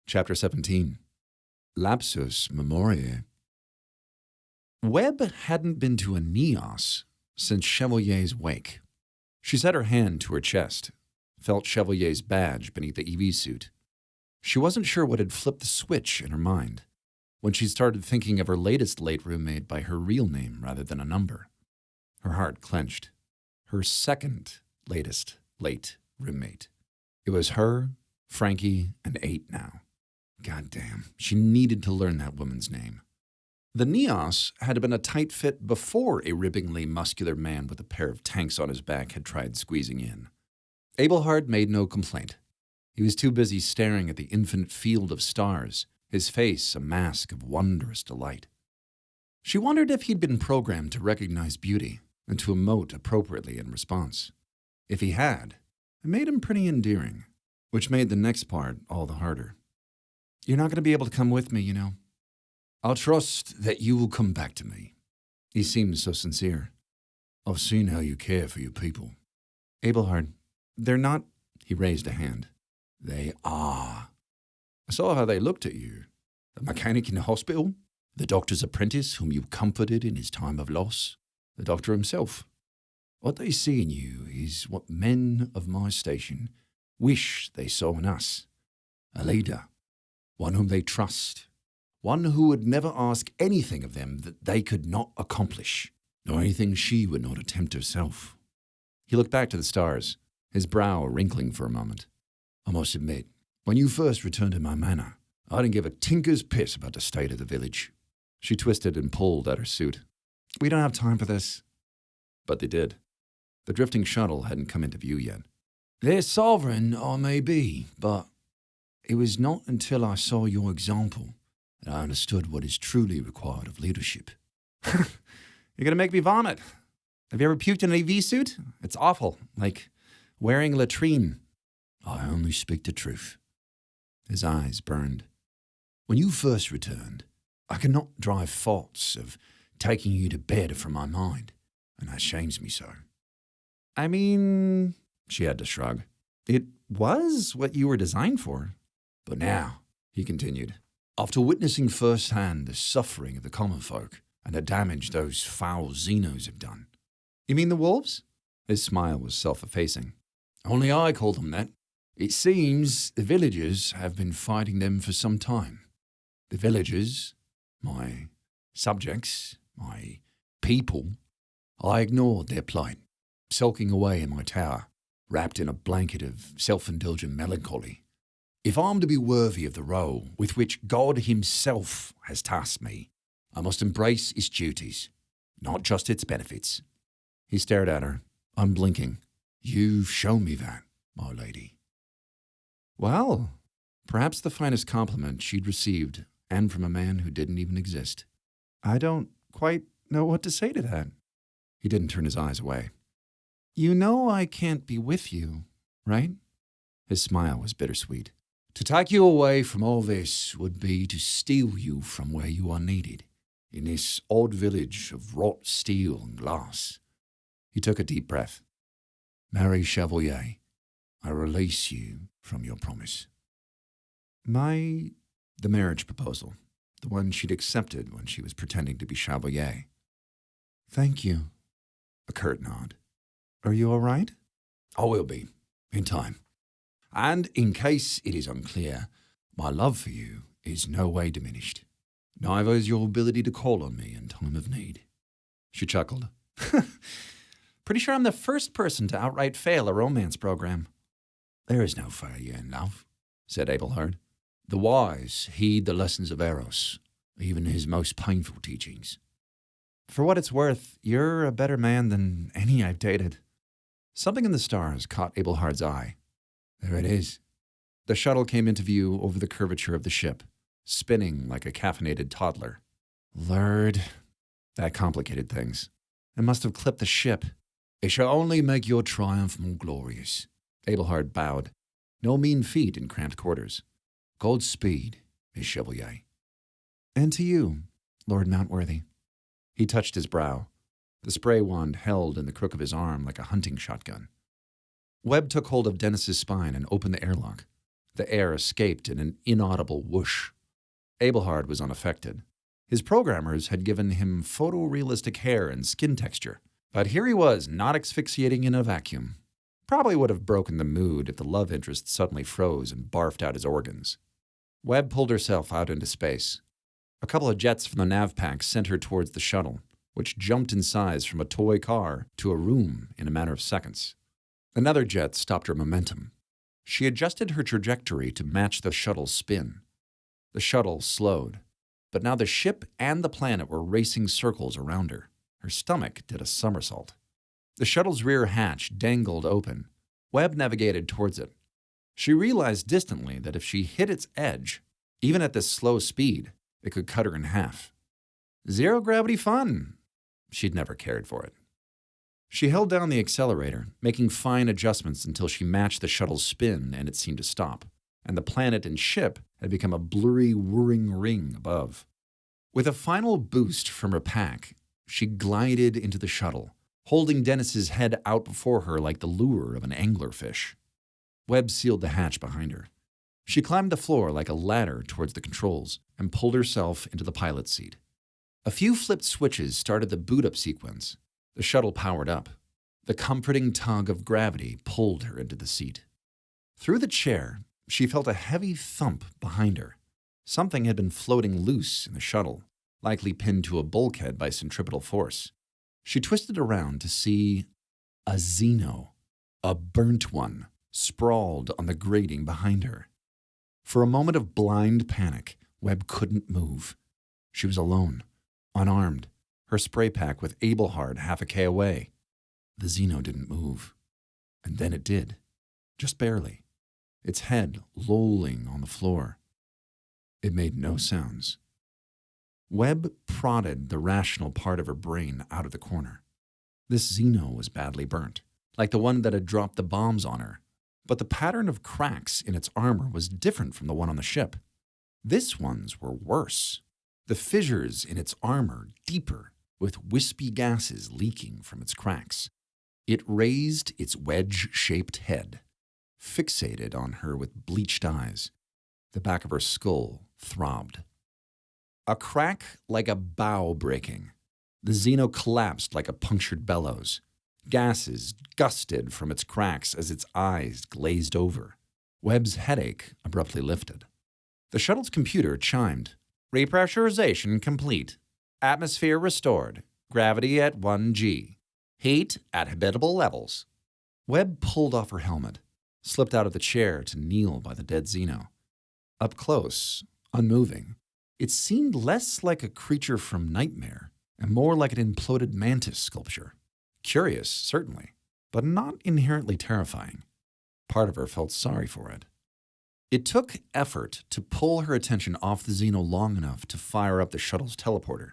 Chapter 17. Lapsus Memoriae. Webb hadn't been to a Neos since Chevalier's wake. She set her hand to her chest, felt Chevalier's badge beneath the EV suit. She wasn't sure what had flipped the switch in her mind when she started thinking of her latest late roommate by her real name rather than a number. Her heart clenched. Her second latest late roommate. It was her, Frankie, and 8 now. Goddamn, she needed to learn that woman's name. The Neos had been a tight fit before a rippingly muscular man with a pair of tanks on his back had tried squeezing in. Abelhard made no complaint. He was too busy staring at the infinite field of stars, his face a mask of wondrous delight. She wondered if he'd been programmed to recognize beauty and to emote appropriately in response. If he had, it made him pretty endearing, which made the next part all the harder. You're not going to be able to come with me, you know. I'll trust that you will come back to me. He seemed so sincere. I've seen how you care for your people. Abelhard, they're not... He raised a hand. They are. I saw how they looked at you. The mechanic in the hospital, the doctor's apprentice whom you comforted in his time of loss, the doctor himself. What they see in you is what men of my station wish they saw in us. A leader. One whom they trust, one who would never ask anything of them that they could not accomplish, nor anything she would not attempt herself. He looked back to the stars, his brow wrinkling for a moment. I must admit, when you first returned to my manor, I didn't give a tinker's piss about the state of the village. She twisted and pulled at her suit. We don't have time for this. But they did. The drifting shuttle hadn't come into view yet. Their sovereign I may be, but... It was not until I saw your example that I understood what is truly required of leadership. You're going to make me vomit. Have you ever puked in an EV suit? It's awful, like wearing a latrine. I only speak the truth. His eyes burned. When you first returned, I could not drive thoughts of taking you to bed from my mind, and that shames me so. I mean, she had to shrug. It was what you were designed for. But now, he continued, after witnessing firsthand the suffering of the common folk and the damage those foul Xenos have done. You mean the wolves? His smile was self-effacing. Only I call them that. It seems the villagers have been fighting them for some time. The villagers, my subjects, my people, I ignored their plight, sulking away in my tower, wrapped in a blanket of self-indulgent melancholy. If I'm to be worthy of the role with which God himself has tasked me, I must embrace its duties, not just its benefits. He stared at her, unblinking. You've shown me that, my lady. Well, perhaps the finest compliment she'd received, and from a man who didn't even exist. I don't quite know what to say to that. He didn't turn his eyes away. You know I can't be with you, right? His smile was bittersweet. To take you away from all this would be to steal you from where you are needed, in this odd village of wrought steel and glass. He took a deep breath. Marie Chevalier, I release you from your promise. The marriage proposal, the one she'd accepted when she was pretending to be Chevalier. Thank you. A curt nod. Are you all right? I will be, in time. And in case it is unclear, my love for you is no way diminished. Neither is your ability to call on me in time of need. She chuckled. Pretty sure I'm the first person to outright fail a romance program. There is no failure in love, said Abelhard. The wise heed the lessons of Eros, even his most painful teachings. For what it's worth, you're a better man than any I've dated. Something in the stars caught Abelhard's eye. There it is. The shuttle came into view over the curvature of the ship, spinning like a caffeinated toddler. Lord, that complicated things. It must have clipped the ship. It shall only make your triumph more glorious. Abelhard bowed. No mean feat in cramped quarters. Godspeed, Miss Chevalier. And to you, Lord Mountworthy. He touched his brow, the spray wand held in the crook of his arm like a hunting shotgun. Webb took hold of Dennis's spine and opened the airlock. The air escaped in an inaudible whoosh. Abelhard was unaffected. His programmers had given him photorealistic hair and skin texture, but here he was, not asphyxiating in a vacuum. Probably would have broken the mood if the love interest suddenly froze and barfed out his organs. Webb pulled herself out into space. A couple of jets from the nav pack sent her towards the shuttle, which jumped in size from a toy car to a room in a matter of seconds. Another jet stopped her momentum. She adjusted her trajectory to match the shuttle's spin. The shuttle slowed, but now the ship and the planet were racing circles around her. Her stomach did a somersault. The shuttle's rear hatch dangled open. Webb navigated towards it. She realized distantly that if she hit its edge, even at this slow speed, it could cut her in half. Zero-gravity fun. She'd never cared for it. She held down the accelerator, making fine adjustments until she matched the shuttle's spin and it seemed to stop, and the planet and ship had become a blurry, whirring ring above. With a final boost from her pack, she glided into the shuttle, holding Dennis's head out before her like the lure of an anglerfish. Webb sealed the hatch behind her. She climbed the floor like a ladder towards the controls and pulled herself into the pilot's seat. A few flipped switches started the boot-up sequence. The shuttle powered up. The comforting tug of gravity pulled her into the seat. Through the chair, she felt a heavy thump behind her. Something had been floating loose in the shuttle, likely pinned to a bulkhead by centripetal force. She twisted around to see a Xeno, a burnt one, sprawled on the grating behind her. For a moment of blind panic, Webb couldn't move. She was alone, unarmed, her spray pack with Abelhard half a K away. The Xeno didn't move. And then it did, just barely, its head lolling on the floor. It made no sounds. Webb prodded the rational part of her brain out of the corner. This Xeno was badly burnt, like the one that had dropped the bombs on her, but the pattern of cracks in its armor was different from the one on the ship. This one's were worse. The fissures in its armor deeper, with wispy gases leaking from its cracks. It raised its wedge-shaped head, fixated on her with bleached eyes. The back of her skull throbbed. A crack like a bow breaking. The Xeno collapsed like a punctured bellows. Gases gusted from its cracks as its eyes glazed over. Webb's headache abruptly lifted. The shuttle's computer chimed. Repressurization complete. Atmosphere restored. Gravity at 1G. Heat at habitable levels. Webb pulled off her helmet, slipped out of the chair to kneel by the dead Xeno. Up close, unmoving, it seemed less like a creature from Nightmare and more like an imploded mantis sculpture. Curious, certainly, but not inherently terrifying. Part of her felt sorry for it. It took effort to pull her attention off the Xeno long enough to fire up the shuttle's teleporter.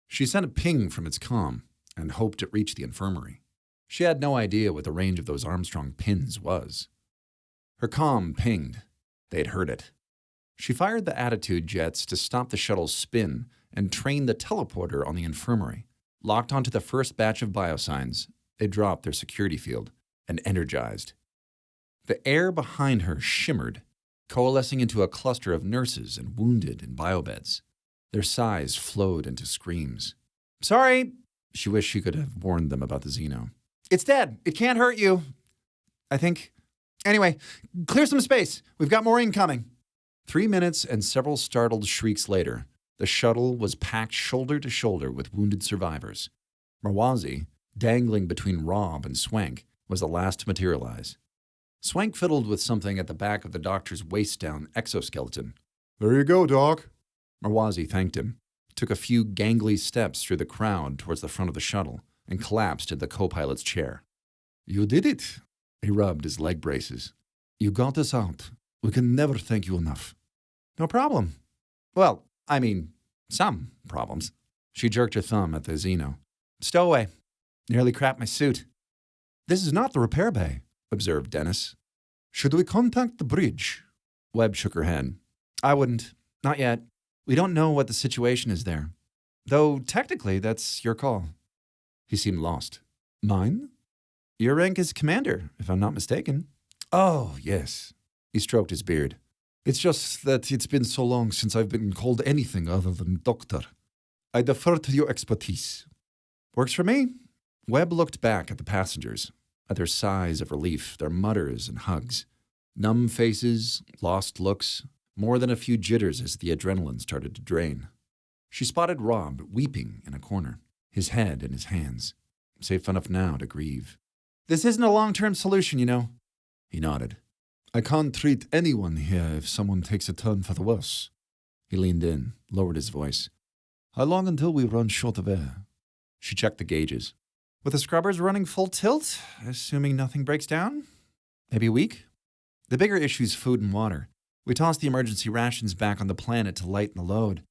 She sent a ping from its comm and hoped it reached the infirmary. She had no idea what the range of those Armstrong pins was. Her comm pinged. They'd heard it. She fired the attitude jets to stop the shuttle's spin and trained the teleporter on the infirmary. Locked onto the first batch of biosigns, they dropped their security field and energized. The air behind her shimmered, coalescing into a cluster of nurses and wounded in biobeds. Their sighs flowed into screams. Sorry, she wished she could have warned them about the Xeno. It's dead. It can't hurt you. I think. Anyway, clear some space. We've got more incoming. 3 minutes and several startled shrieks later, the shuttle was packed shoulder to shoulder with wounded survivors. Marwazi, dangling between Rob and Swank, was the last to materialize. Swank fiddled with something at the back of the doctor's waist-down exoskeleton. There you go, Doc. Marwazi thanked him, took a few gangly steps through the crowd towards the front of the shuttle, and collapsed in the co-pilot's chair. You did it. He rubbed his leg braces. You got us out. We can never thank you enough. No problem. Well, I mean, some problems. She jerked her thumb at the Xeno. Stowaway. Nearly crapped my suit. This is not the repair bay, observed Dennis. Should we contact the bridge? Webb shook her head. I wouldn't. Not yet. We don't know what the situation is there. Though, technically, that's your call. He seemed lost. Mine? Your rank is commander, if I'm not mistaken. Oh, yes. He stroked his beard. It's just that it's been so long since I've been called anything other than doctor. I defer to your expertise. Works for me. Webb looked back at the passengers, at their sighs of relief, their mutters and hugs. Numb faces, lost looks, more than a few jitters as the adrenaline started to drain. She spotted Rob weeping in a corner, his head in his hands, safe enough now to grieve. This isn't a long-term solution, you know. He nodded. I can't treat anyone here if someone takes a turn for the worse. He leaned in, lowered his voice. How long until we run short of air? She checked the gauges. With the scrubbers running full tilt, assuming nothing breaks down? Maybe a week? The bigger issue's food and water. We tossed the emergency rations back on the planet to lighten the load.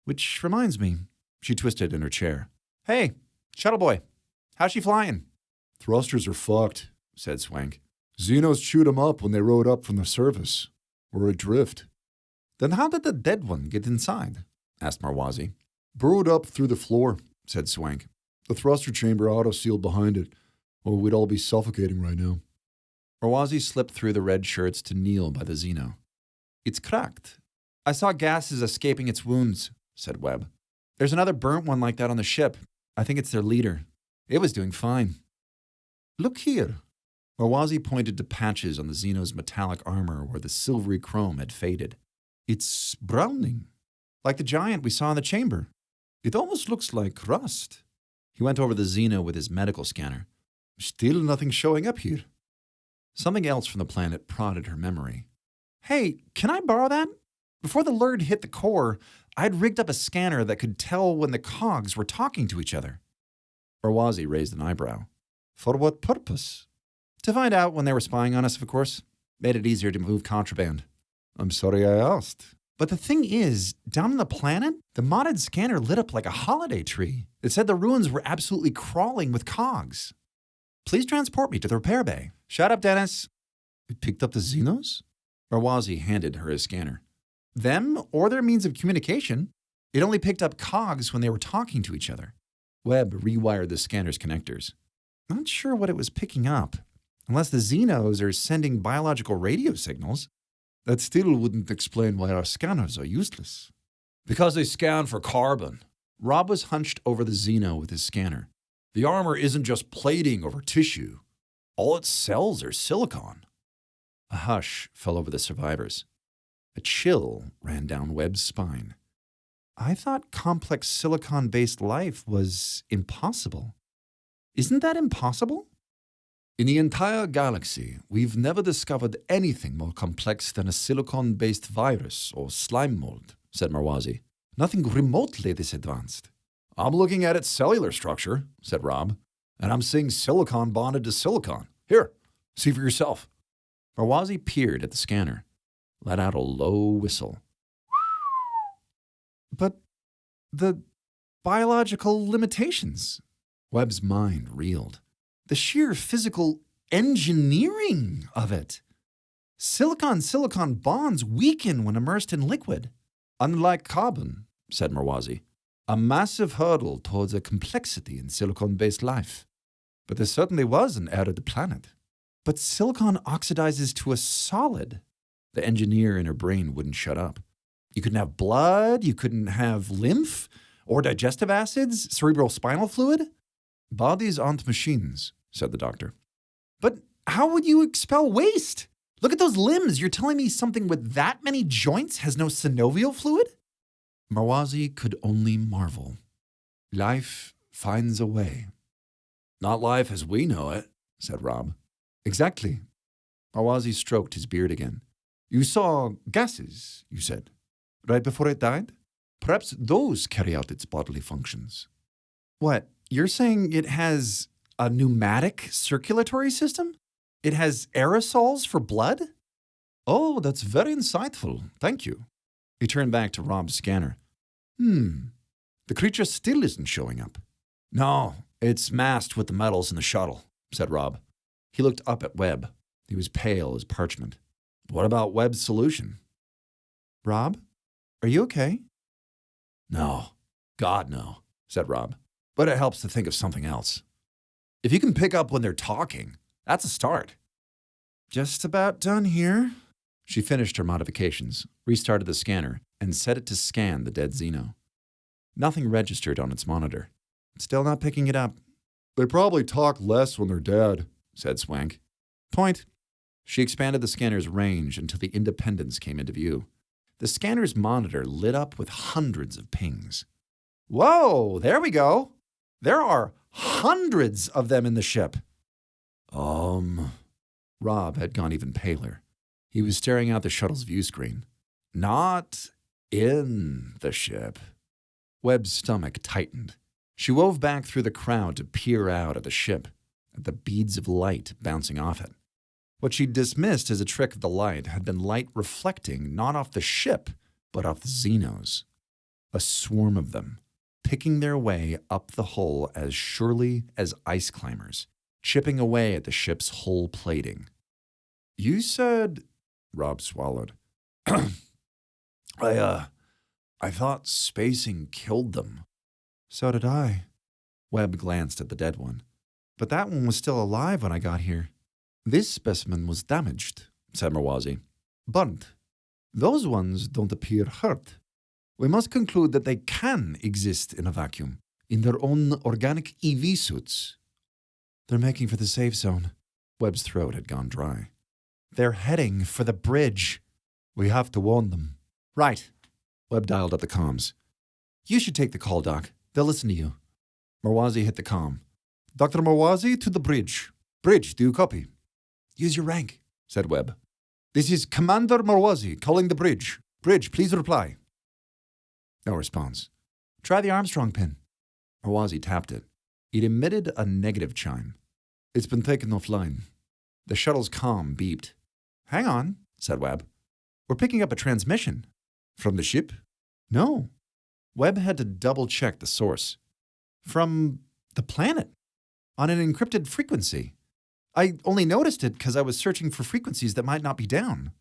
Which reminds me, she twisted in her chair. Hey, shuttle boy, how's she flying? Thrusters are fucked, said Swank. Xenos chewed them up when they rode up from the surface. We're adrift. Then how did the dead one get inside? Asked Marwazi. Burrowed up through the floor, said Swank. The thruster chamber auto-sealed behind it, or we'd all be suffocating right now. Marwazi slipped through the red shirts to kneel by the Xeno. It's cracked. I saw gases escaping its wounds, said Webb. There's another burnt one like that on the ship. I think it's their leader. It was doing fine. Look here. Marwazi pointed to patches on the Xeno's metallic armor where the silvery chrome had faded. It's browning, like the giant we saw in the chamber. It almost looks like rust. He went over the Xeno with his medical scanner. Still nothing showing up here. Something else from the planet prodded her memory. Hey, can I borrow that? Before the lurd hit the core, I'd rigged up a scanner that could tell when the cogs were talking to each other. Marwazi raised an eyebrow. For what purpose? To find out when they were spying on us, of course. Made it easier to move contraband. I'm sorry I asked. But the thing is, down on the planet, the modded scanner lit up like a holiday tree. It said the ruins were absolutely crawling with cogs. Please transport me to the repair bay. Shut up, Dennis. It picked up the Xenos? Marwazi handed her his scanner. Them or their means of communication. It only picked up cogs when they were talking to each other. Webb rewired the scanner's connectors. Not sure what it was picking up. Unless the Xenos are sending biological radio signals. That still wouldn't explain why our scanners are useless. Because they scan for carbon. Rob was hunched over the Xeno with his scanner. The armor isn't just plating over tissue. All its cells are silicon. A hush fell over the survivors. A chill ran down Webb's spine. I thought complex silicon-based life was impossible. Isn't that impossible? In the entire galaxy, we've never discovered anything more complex than a silicon-based virus or slime mold, said Marwazi. Nothing remotely this advanced. I'm looking at its cellular structure, said Rob, and I'm seeing silicon bonded to silicon. Here, see for yourself. Marwazi peered at the scanner, let out a low whistle. But the biological limitations. Webb's mind reeled. The sheer physical engineering of it. Silicon-silicon bonds weaken when immersed in liquid. Unlike carbon, said Marwazi, a massive hurdle towards a complexity in silicon-based life. But there certainly was an heir to the planet. But silicon oxidizes to a solid. The engineer in her brain wouldn't shut up. You couldn't have blood, you couldn't have lymph, or digestive acids, cerebral spinal fluid. Bodies aren't machines, said the doctor. But how would you expel waste? Look at those limbs. You're telling me something with that many joints has no synovial fluid? Marwazi could only marvel. Life finds a way. Not life as we know it, said Rob. Exactly. Marwazi stroked his beard again. You saw gases, you said, right before it died? Perhaps those carry out its bodily functions. What? You're saying it has a pneumatic circulatory system? It has aerosols for blood? Oh, that's very insightful. Thank you. He turned back to Rob's scanner. The creature still isn't showing up. No, it's masked with the metals in the shuttle, said Rob. He looked up at Webb. He was pale as parchment. What about Webb's solution? Rob, are you okay? No, God no, said Rob. But it helps to think of something else. If you can pick up when they're talking, that's a start. Just about done here. She finished her modifications, restarted the scanner, and set it to scan the dead Xeno. Nothing registered on its monitor. Still not picking it up. They probably talk less when they're dead, said Swank. Point. She expanded the scanner's range until the Independence came into view. The scanner's monitor lit up with hundreds of pings. Whoa, there we go. There are hundreds of them in the ship. Rob had gone even paler. He was staring out the shuttle's view screen. Not in the ship. Webb's stomach tightened. She wove back through the crowd to peer out at the ship, at the beads of light bouncing off it. What she'd dismissed as a trick of the light had been light reflecting not off the ship, but off the Xenos. A swarm of them, picking their way up the hull as surely as ice climbers, chipping away at the ship's hull plating. You said... Rob swallowed. I thought spacing killed them. So did I. Webb glanced at the dead one. But that one was still alive when I got here. This specimen was damaged, said Merwazi. Burnt. Those ones don't appear hurt. We must conclude that they can exist in a vacuum, in their own organic EV suits. They're making for the safe zone. Webb's throat had gone dry. They're heading for the bridge. We have to warn them. Right. Webb dialed up the comms. You should take the call, Doc. They'll listen to you. Merwazi hit the comm. Dr. Merwazi to the bridge. Bridge, do you copy? Use your rank, said Webb. This is Commander Merwazi calling the bridge. Bridge, please reply. No response. Try the Armstrong pin. Merwazi tapped it. It emitted a negative chime. It's been taken offline. The shuttle's comm beeped. Hang on, said Webb. We're picking up a transmission. From the ship? No. Webb had to double-check the source. From the planet. On an encrypted frequency. I only noticed it because I was searching for frequencies that might not be down.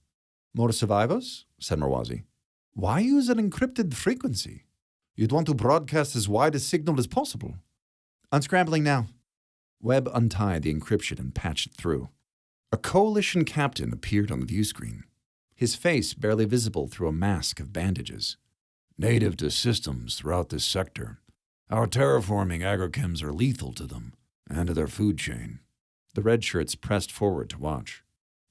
More survivors? Said Merwazi. Why use an encrypted frequency? You'd want to broadcast as wide a signal as possible. Unscrambling now. Webb untied the encryption and patched it through. A coalition captain appeared on the view screen, his face barely visible through a mask of bandages. Native to systems throughout this sector, our terraforming agrochems are lethal to them and to their food chain. The red shirts pressed forward to watch.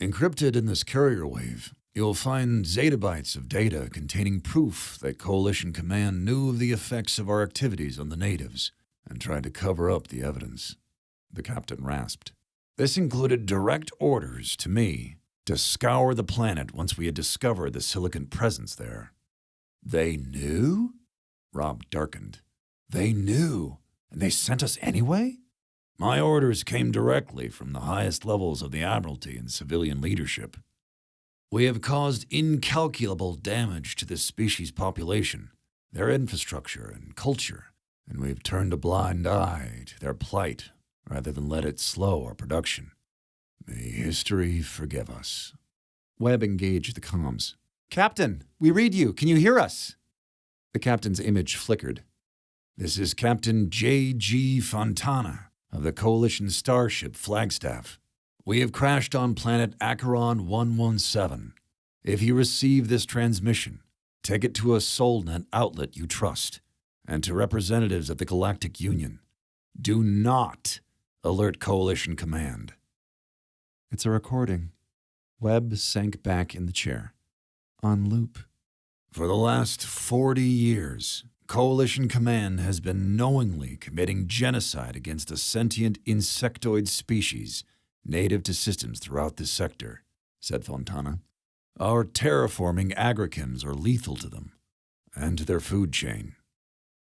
Encrypted in this carrier wave, you'll find zettabytes of data containing proof that Coalition Command knew of the effects of our activities on the natives and tried to cover up the evidence. The captain rasped. This included direct orders to me to scour the planet once we had discovered the silicon presence there. They knew? Rob darkened. They knew, and they sent us anyway? My orders came directly from the highest levels of the Admiralty and civilian leadership. We have caused incalculable damage to this species' population, their infrastructure and culture, and we have turned a blind eye to their plight rather than let it slow our production. May history forgive us. Webb engaged the comms. Captain, we read you. Can you hear us? The captain's image flickered. This is Captain J.G. Fontana of the Coalition Starship Flagstaff. We have crashed on planet Acheron 117. If you receive this transmission, take it to a SolNet outlet you trust, and to representatives of the Galactic Union. Do not alert Coalition Command. It's a recording. Webb sank back in the chair. On loop. For the last 40 years, Coalition Command has been knowingly committing genocide against a sentient insectoid species native to systems throughout this sector, said Fontana. Our terraforming agrochems are lethal to them, and to their food chain.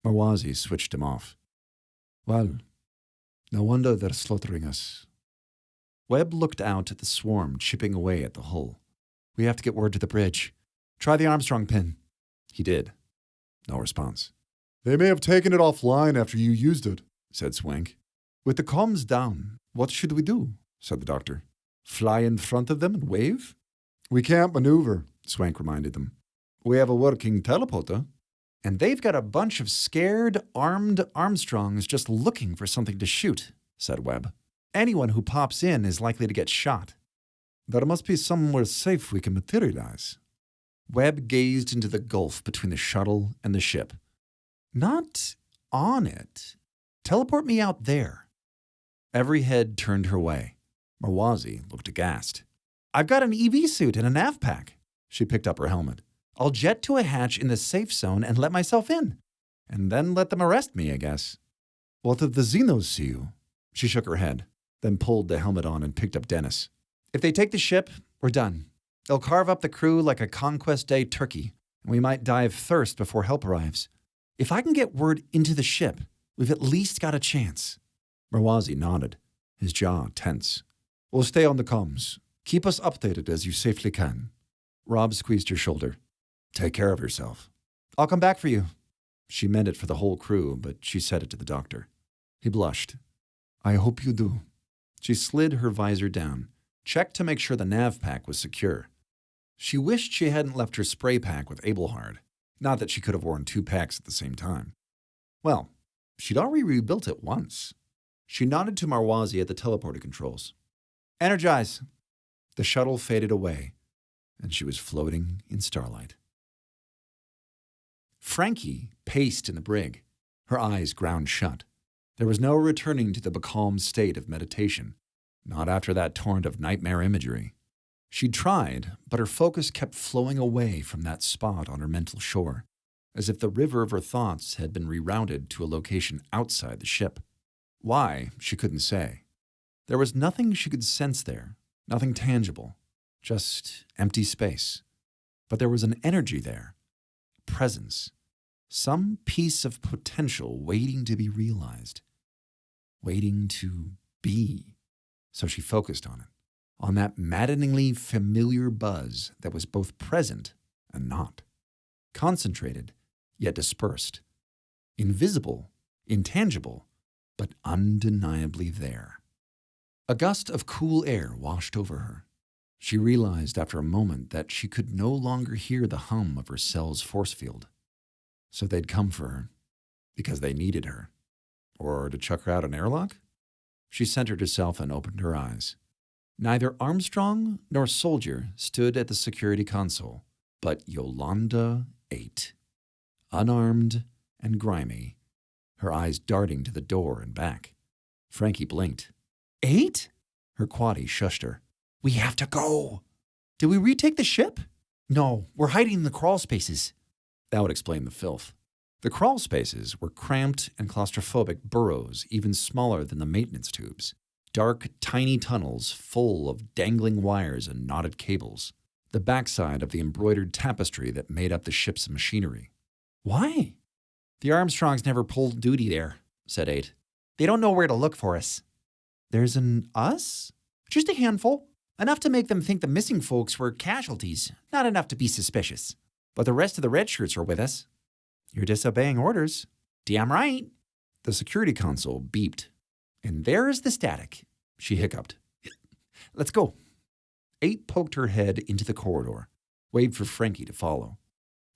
Merwazi switched him off. Well, no wonder they're slaughtering us. Webb looked out at the swarm chipping away at the hull. We have to get word to the bridge. Try the Armstrong pin. He did. No response. They may have taken it offline after you used it, said Swank. With the comms down, what should we do? Said the doctor. Fly in front of them and wave? We can't maneuver, Swank reminded them. We have a working teleporter. And they've got a bunch of scared, armed Armstrongs just looking for something to shoot, said Webb. Anyone who pops in is likely to get shot. There must be somewhere safe we can materialize. Webb gazed into the gulf between the shuttle and the ship. Not on it. Teleport me out there. Every head turned her way. Merwazi looked aghast. I've got an EV suit and a nav pack. She picked up her helmet. I'll jet to a hatch in the safe zone and let myself in. And then let them arrest me, I guess. What if the Xenos see you? She shook her head, then pulled the helmet on and picked up Dennis. If they take the ship, we're done. They'll carve up the crew like a Conquest Day turkey, and we might die of thirst before help arrives. If I can get word into the ship, we've at least got a chance. Merwazi nodded, his jaw tense. We'll stay on the comms. Keep us updated as you safely can. Rob squeezed her shoulder. Take care of yourself. I'll come back for you. She meant it for the whole crew, but she said it to the doctor. He blushed. I hope you do. She slid her visor down, checked to make sure the nav pack was secure. She wished she hadn't left her spray pack with Abelhard. Not that she could have worn 2 packs at the same time. Well, she'd already rebuilt it once. She nodded to Merwazi at the teleporter controls. Energize! The shuttle faded away, and she was floating in starlight. Frankie paced in the brig, her eyes ground shut. There was no returning to the becalmed state of meditation, not after that torrent of nightmare imagery. She'd tried, but her focus kept flowing away from that spot on her mental shore, as if the river of her thoughts had been rerouted to a location outside the ship. Why, she couldn't say. There was nothing she could sense there, nothing tangible, just empty space. But there was an energy there, a presence, some piece of potential waiting to be realized, waiting to be. So she focused on it, on that maddeningly familiar buzz that was both present and not, concentrated yet dispersed, invisible, intangible, but undeniably there. A gust of cool air washed over her. She realized after a moment that she could no longer hear the hum of her cell's force field. So they'd come for her, because they needed her. Or to chuck her out an airlock? She centered herself and opened her eyes. Neither Armstrong nor soldier stood at the security console, but Yolanda ate. Unarmed and grimy, her eyes darting to the door and back. Frankie blinked. 8? Her quaddie shushed her. We have to go. Did we retake the ship? No, we're hiding in the crawl spaces. That would explain the filth. The crawl spaces were cramped and claustrophobic burrows even smaller than the maintenance tubes. Dark, tiny tunnels full of dangling wires and knotted cables. The backside of the embroidered tapestry that made up the ship's machinery. Why? The Armstrongs never pulled duty there, said 8. They don't know where to look for us. There's an us? Just a handful. Enough to make them think the missing folks were casualties, not enough to be suspicious. But the rest of the red shirts are with us. You're disobeying orders. Damn right. The security console beeped. And there's the static. She hiccuped. Let's go. 8 poked her head into the corridor, waved for Frankie to follow.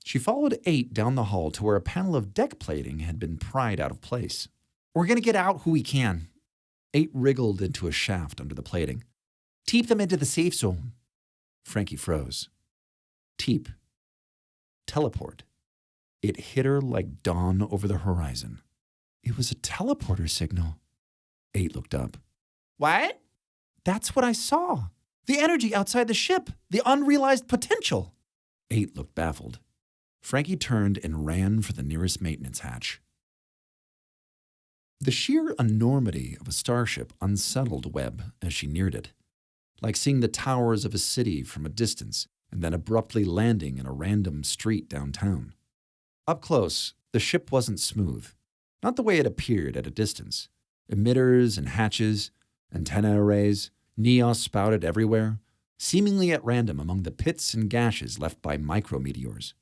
She followed 8 down the hall to where a panel of deck plating had been pried out of place. We're going to get out who we can. 8 wriggled into a shaft under the plating. Teep them into the safe zone. Frankie froze. Teep. Teleport. It hit her like dawn over the horizon. It was a teleporter signal. 8 looked up. What? That's what I saw. The energy outside the ship. The unrealized potential. 8 looked baffled. Frankie turned and ran for the nearest maintenance hatch. The sheer enormity of a starship unsettled Webb as she neared it, like seeing the towers of a city from a distance and then abruptly landing in a random street downtown. Up close, the ship wasn't smooth, not the way it appeared at a distance. Emitters and hatches, antenna arrays, neos spouted everywhere, seemingly at random among the pits and gashes left by micrometeors.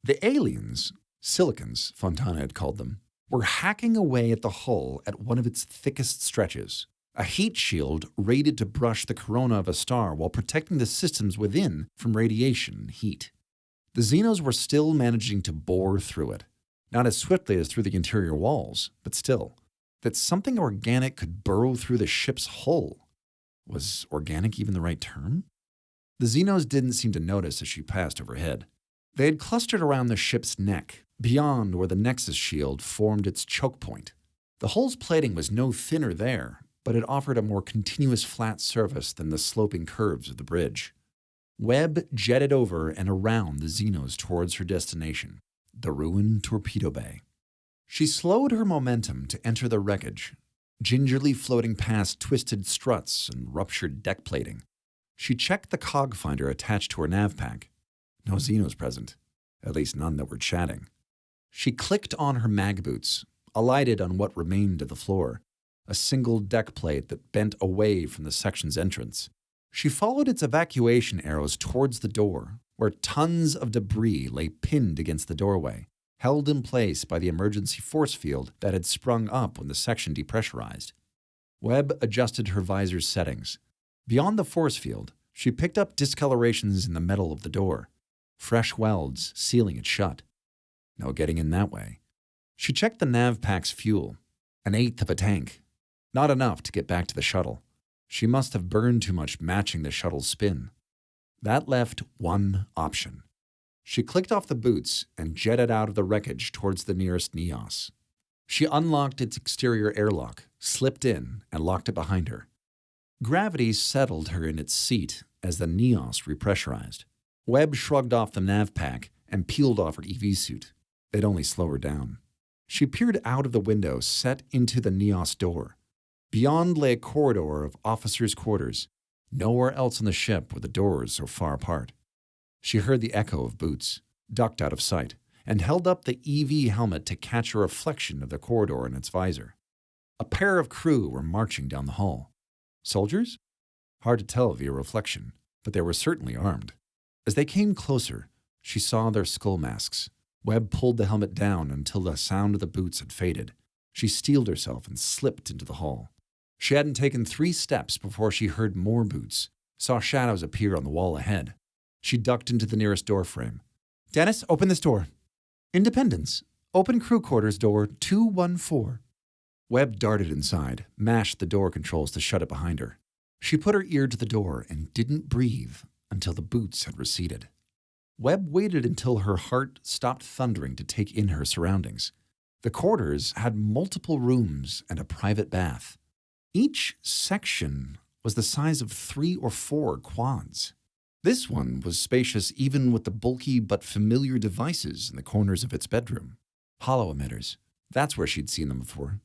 The aliens, silicons, Fontana had called them, were hacking away at the hull at one of its thickest stretches, a heat shield rated to brush the corona of a star while protecting the systems within from radiation and heat. The Xenos were still managing to bore through it, not as swiftly as through the interior walls, but still. That something organic could burrow through the ship's hull. Was organic even the right term? The Xenos didn't seem to notice as she passed overhead. They had clustered around the ship's neck, beyond where the Nexus shield formed its choke point. The hull's plating was no thinner there, but it offered a more continuous flat surface than the sloping curves of the bridge. Webb jetted over and around the Xenos towards her destination, the ruined torpedo bay. She slowed her momentum to enter the wreckage, gingerly floating past twisted struts and ruptured deck plating. She checked the cog finder attached to her nav pack. No Xenos present, at least none that were chatting. She clicked on her mag boots, alighted on what remained of the floor, a single deck plate that bent away from the section's entrance. She followed its evacuation arrows towards the door, where tons of debris lay pinned against the doorway, held in place by the emergency force field that had sprung up when the section depressurized. Webb adjusted her visor's settings. Beyond the force field, she picked up discolorations in the metal of the door, fresh welds sealing it shut. No getting in that way. She checked the nav pack's fuel, 1/8 of a tank. Not enough to get back to the shuttle. She must have burned too much matching the shuttle's spin. That left one option. She clicked off the boots and jetted out of the wreckage towards the nearest Neos. She unlocked its exterior airlock, slipped in, and locked it behind her. Gravity settled her in its seat as the Neos repressurized. Webb shrugged off the nav pack and peeled off her EV suit. They'd only slow her down. She peered out of the window set into the Neos door. Beyond lay a corridor of officers' quarters. Nowhere else on the ship were the doors so far apart. She heard the echo of boots, ducked out of sight, and held up the EV helmet to catch a reflection of the corridor in its visor. A pair of crew were marching down the hall. Soldiers? Hard to tell via reflection, but they were certainly armed. As they came closer, she saw their skull masks. Webb pulled the helmet down until the sound of the boots had faded. She steeled herself and slipped into the hall. She hadn't taken 3 steps before she heard more boots, saw shadows appear on the wall ahead. She ducked into the nearest door frame. "Dennis, open this door." "Independence. Open crew quarters door 214. Webb darted inside, mashed the door controls to shut it behind her. She put her ear to the door and didn't breathe until the boots had receded. Webb waited until her heart stopped thundering to take in her surroundings. The quarters had multiple rooms and a private bath. Each section was the size of 3 or 4 quads. This one was spacious even with the bulky but familiar devices in the corners of its bedroom. Hollow emitters. That's where she'd seen them before.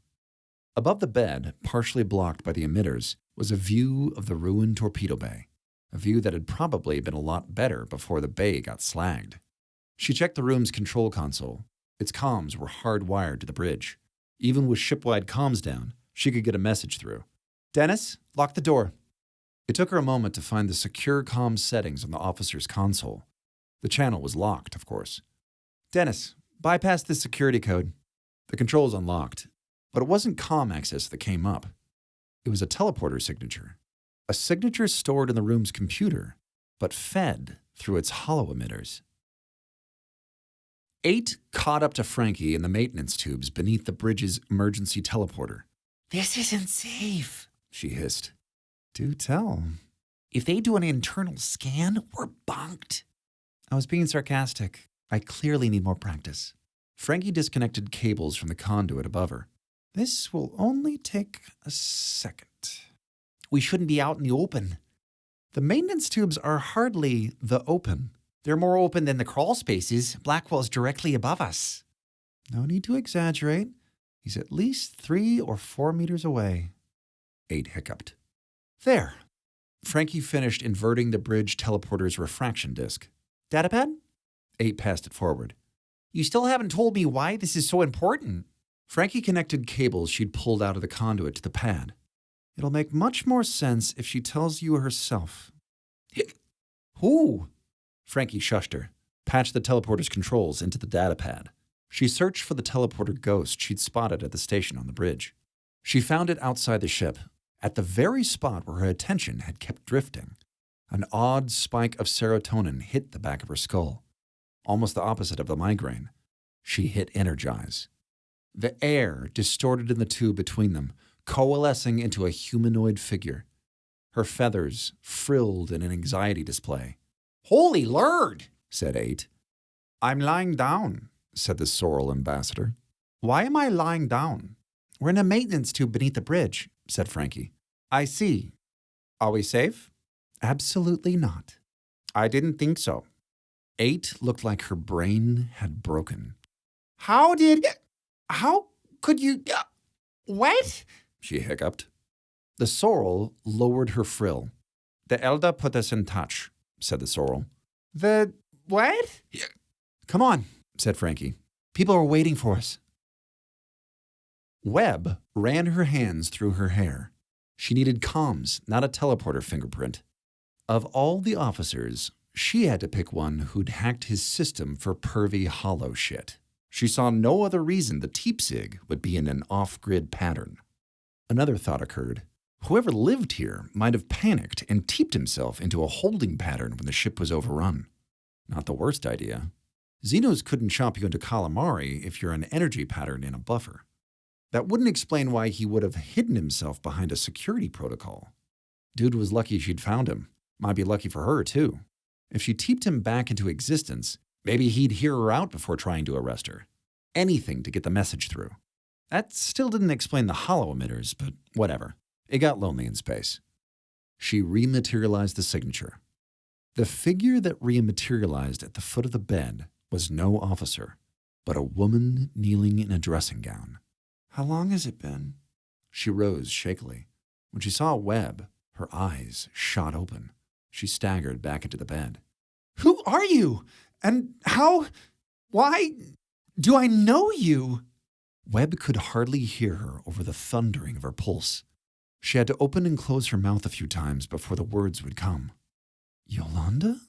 Above the bed, partially blocked by the emitters, was a view of the ruined torpedo bay. A view that had probably been a lot better before the bay got slagged. She checked the room's control console. Its comms were hardwired to the bridge. Even with shipwide comms down, she could get a message through. "Dennis, lock the door." It took her a moment to find the secure comms settings on the officer's console. The channel was locked, of course. "Dennis, bypass this security code." The controls unlocked, but it wasn't comm access that came up. It was a teleporter signature. A signature stored in the room's computer, but fed through its hollow emitters. 8 caught up to Frankie in the maintenance tubes beneath the bridge's emergency teleporter. "This isn't safe," she hissed. "Do tell. If they do an internal scan, we're bonked." "I was being sarcastic. I clearly need more practice." Frankie disconnected cables from the conduit above her. "This will only take a second. We shouldn't be out in the open." "The maintenance tubes are hardly the open. They're more open than the crawl spaces. Blackwell's directly above us." "No need to exaggerate. He's at least 3 or 4 meters away." 8 hiccuped. "There." Frankie finished inverting the bridge teleporter's refraction disk. "Datapad?" 8 passed it forward. "You still haven't told me why this is so important." Frankie connected cables she'd pulled out of the conduit to the pad. "It'll make much more sense if she tells you herself." "Who?" Frankie shushed her, patched the teleporter's controls into the datapad. She searched for the teleporter ghost she'd spotted at the station on the bridge. She found it outside the ship, at the very spot where her attention had kept drifting. An odd spike of serotonin hit the back of her skull, almost the opposite of the migraine. She hit energize. The air distorted in the tube between them, coalescing into a humanoid figure. her feathers frilled in an anxiety display. "Holy Lord," said 8. "I'm lying down," said the sorrel ambassador. "Why am I lying down?" "We're in a maintenance tube beneath the bridge," said Frankie. "I see. Are we safe?" "Absolutely not." "I didn't think so." 8 looked like her brain had broken. How could you, what?" she hiccuped. The sorrel lowered her frill. "The elder put us in touch," said the sorrel. "The what?" "Come on," said Frankie. "People are waiting for us." Webb ran her hands through her hair. She needed comms, not a teleporter fingerprint. Of all the officers, she had to pick one who'd hacked his system for pervy hollow shit. She saw no other reason the Teepsig would be in an off-grid pattern. Another thought occurred. Whoever lived here might have panicked and teeped himself into a holding pattern when the ship was overrun. Not the worst idea. Xenos couldn't chop you into calamari if you're an energy pattern in a buffer. That wouldn't explain why he would have hidden himself behind a security protocol. Dude was lucky she'd found him. Might be lucky for her, too. If she teeped him back into existence, maybe he'd hear her out before trying to arrest her. Anything to get the message through. That still didn't explain the hollow emitters, but whatever. It got lonely in space. She rematerialized the signature. The figure that rematerialized at the foot of the bed was no officer, but a woman kneeling in a dressing gown. "How long has it been?" She rose shakily. When she saw Webb, her eyes shot open. She staggered back into the bed. "Who are you? And why do I know you?" Webb could hardly hear her over the thundering of her pulse. She had to open and close her mouth a few times before the words would come. "Yolanda?"